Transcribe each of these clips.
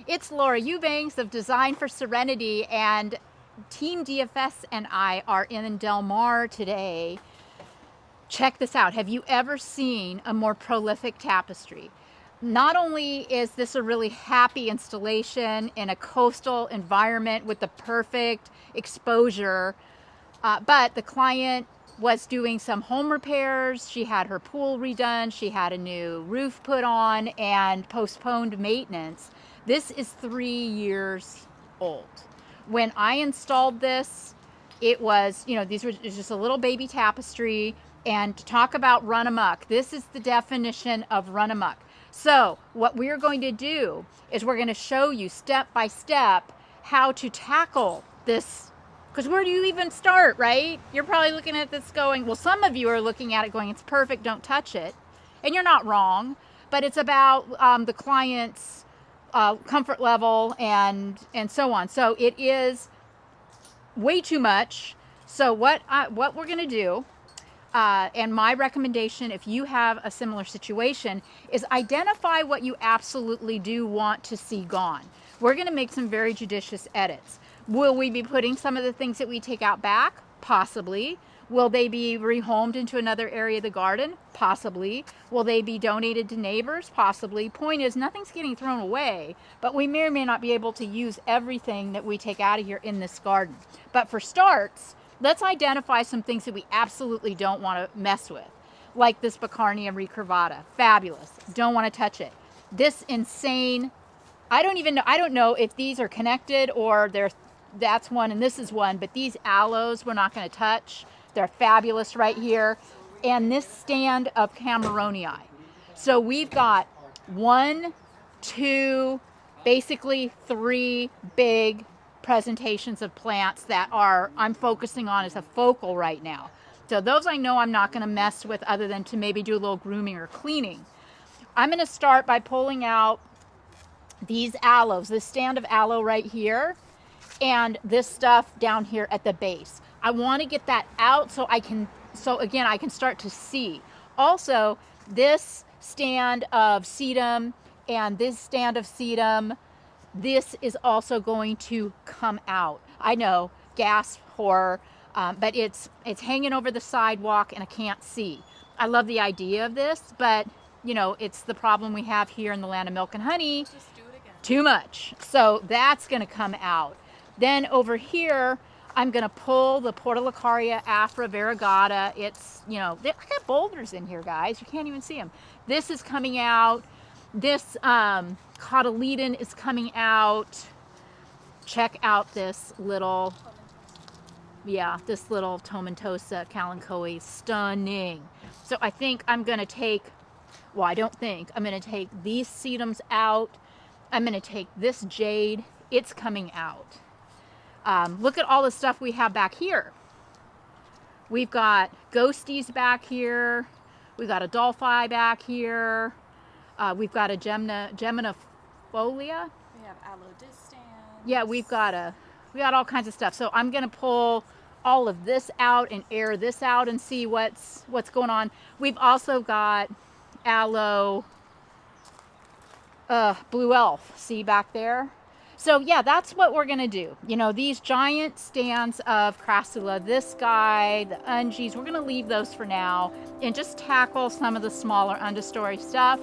It's Laura Eubanks of Design for Serenity, and Team DFS and I are in Del Mar today. Check this out. Have you ever seen a more prolific tapestry? Not only is this a really happy installation in a coastal environment with the perfect exposure, but the client was doing some home repairs. She had her pool redone. She had a new roof put on and postponed maintenance. This is 3 years old. When I installed this, it was, these were just a little baby tapestry. And to talk about run amok, this is the definition of run amok. So what we're going to do is we're going to show you step by step how to tackle this. Because where do you even start, right? You're probably looking at this going, well, some of you are looking at it going, it's perfect, don't touch it. And you're not wrong, but it's about the client's comfort level and so on. So it is way too much. So what we're going to do, and my recommendation, if you have a similar situation, is identify what you absolutely do want to see gone. We're going to make some very judicious edits. Will we be putting some of the things that we take out back? Possibly. Will they be rehomed into another area of the garden? Possibly. Will they be donated to neighbors? Possibly. Point is, nothing's getting thrown away, but we may or may not be able to use everything that we take out of here in this garden. But for starts, let's identify some things that we absolutely don't want to mess with, like this Bacarnia recurvata. Fabulous. Don't want to touch it. This insane, I don't know if these are connected or that's one and this is one, but these aloes we're not going to touch. They're fabulous right here. And this stand of Cameronii. So we've got 1, 2, basically 3 big presentations of plants that I'm focusing on as a focal right now. So those I know I'm not going to mess with other than to maybe do a little grooming or cleaning. I'm going to start by pulling out these aloes, this stand of aloe right here, and this stuff down here at the base. I want to get that out so again, I can start to see. Also, this stand of sedum and this stand of sedum, this is also going to come out. I know, gasp, horror, but it's hanging over the sidewalk and I can't see. I love the idea of this, but it's the problem we have here in the land of milk and honey. Just do it again. Too much. So that's going to come out. Then over here, I'm going to pull the Portulacaria afra variegata. It's, I got boulders in here, guys. You can't even see them. This is coming out. This cotyledon is coming out. Check out this little, this little tomentosa kalanchoe. Stunning. So I think I'm going to take, I'm going to take these sedums out. I'm going to take this jade. It's coming out. Look at all the stuff we have back here. We've got ghosties back here. We've got a dolphi back here. We've got a geminifolia. We have aloe distans. Yeah, we got all kinds of stuff. So I'm gonna pull all of this out and air this out and see what's going on. We've also got aloe blue elf. See back there? So yeah, that's what we're gonna do. These giant stands of crassula, this guy, the ungies, we're gonna leave those for now and just tackle some of the smaller understory stuff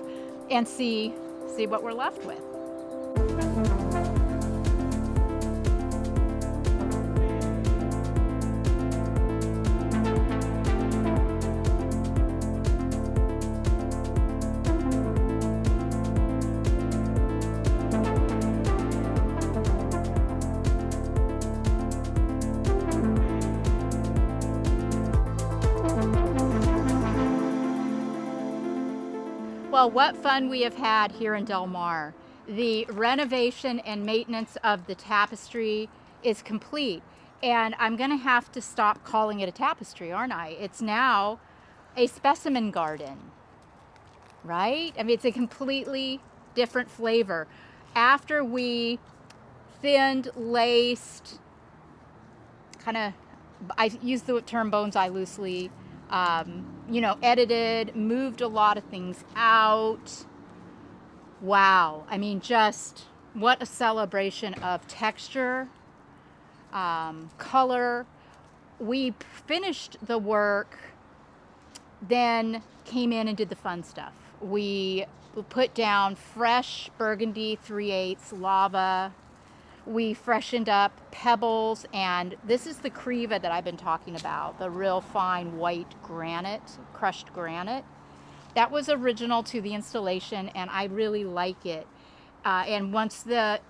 and see what we're left with. Well, what fun we have had here in Del Mar. The renovation and maintenance of the tapestry is complete. And I'm going to have to stop calling it a tapestry, aren't I? It's now a specimen garden, right? I mean, it's a completely different flavor. After we thinned, laced, I use the term bonsai loosely, edited, moved a lot of things out. Wow. I mean, just What a celebration of texture, color. We finished the work, then came in and did the fun stuff. We put down fresh burgundy 3/8 lava. We freshened up pebbles, and this is the creva that I've been talking about, the real fine white granite, crushed granite. That was original to the installation, and I really like it. And once the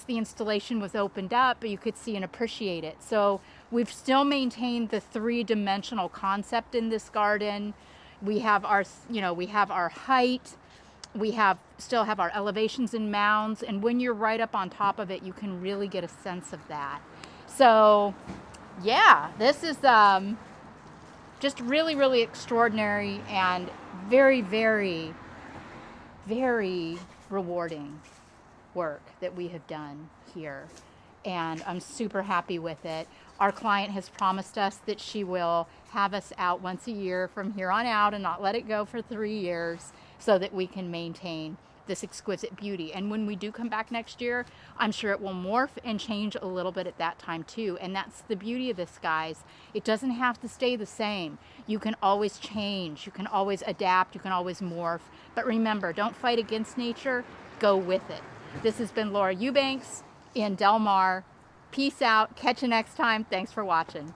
installation was opened up, you could see and appreciate it. So we've still maintained the three-dimensional concept in this garden. We have our, we have our height. We still have our elevations and mounds, and when you're right up on top of it, you can really get a sense of that. So, yeah, this is just really, really extraordinary and very, very, very rewarding work that we have done here, and I'm super happy with it. Our client has promised us that she will have us out once a year from here on out and not let it go for 3 years so that we can maintain this exquisite beauty. And when we do come back next year, I'm sure it will morph and change a little bit at that time too. And that's the beauty of this, guys. It doesn't have to stay the same. You can always change, you can always adapt, you can always morph. But remember, don't fight against nature, go with it. This has been Laura Eubanks in Del Mar. Peace out. Catch you next time. Thanks for watching.